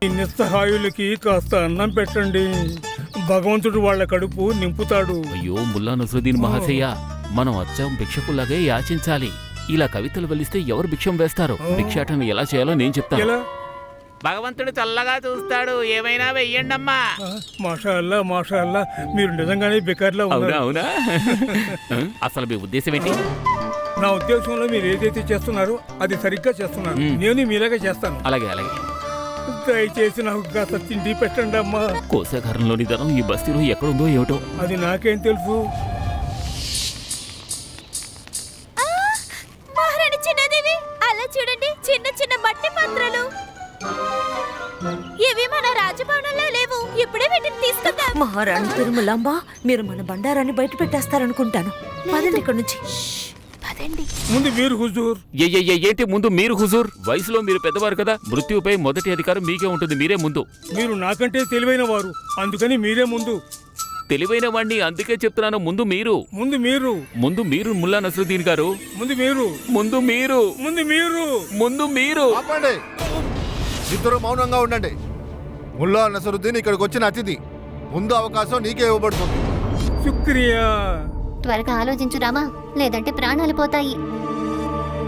ఈ నిస్సహాయులకి కాస్త అన్నం పెట్టండి, భగవంతుడు వాళ్ళ కడుపు నింపుతాడు. అయ్యో ముల్లా నసరుద్దీన్ మహాశయ, మనం అచ్చం భిక్షకులాగే యాచించాలి. ఇలా కవితలు వల్లిస్తే ఎవరు భిక్షం వేస్తారు? భిక్షాటన ఎలా చేయాలో నేను చెప్తాను. ఎలా? భగవంతుడు చల్లగా చూస్తాడు, ఏమైనా వెయ్యండమ్మా. మాషా అల్లా, మాషా అల్లా, మీరు నిజంగానే బెకార్లా ఉన్నారు. అవునా? అసలు మీ ఉద్దేశం ఏంటి? నా ఉద్దేశంలో మీరు ఏదైతే చేస్తున్నారో అది సరిగ్గా చేస్తున్నారు. నేను మీలాగా చేస్తాను. అలాగే అలాగే. దయచేసి నాకు కాస్త తిండి పెట్టండి అమ్మా. కోశాగారంలోని ధనం ఈ బస్తీలో ఎక్కడుందో ఏమిటో. అది నాకేం తెలుసు. మహారాణి చిన్నదేవి, అలా చూడండి, చిన్న చిన్న మట్టి పాత్రలు. ఇవి మన రాజభవనంలో లేవు. ఇప్పుడే వీటిని తీసుకుందాం. మహారాణి తిరుమలాంబ, మీరు మన బండారాన్ని బయట పెట్టేస్తారనుకుంటాను. పదండి ఇక్కడ నుంచి. పదండి. ముందు మీరు హుజూర్. ఏంటి ముందు మీరు హుజూర్? వయసులో మీరు పెద్దవారు కదా, మృత్యుపై మొదటి అధికారం మీకే ఉంటుంది. మీరే ముందు. మీరు నాకంటే తెలివైన వారు, అందుకని మీరే ముందు. తెలివైన వాణ్ణి, అందుకే చెప్తున్నాను. ముందు మీరు. ముందు మీరు. ముందు మీరు ముల్లా నసరుద్దీన్ గారు. ముందు మీరు. ముందు మీరు. ముందు మీరు. ముందు మీరు. ఆపండి, ఇద్దరు మౌనంగా ఉండండి. ముల్లా నసరుద్దీన్ ఇక్కడికి వచ్చిన అతిథి. ముందు అవకాశం నీకే ఇవ్వబడుతుంది. శుక్రియా. త్వరగా ఆలోచించు రామా, లేదంటే ప్రాణాలు పోతాయి.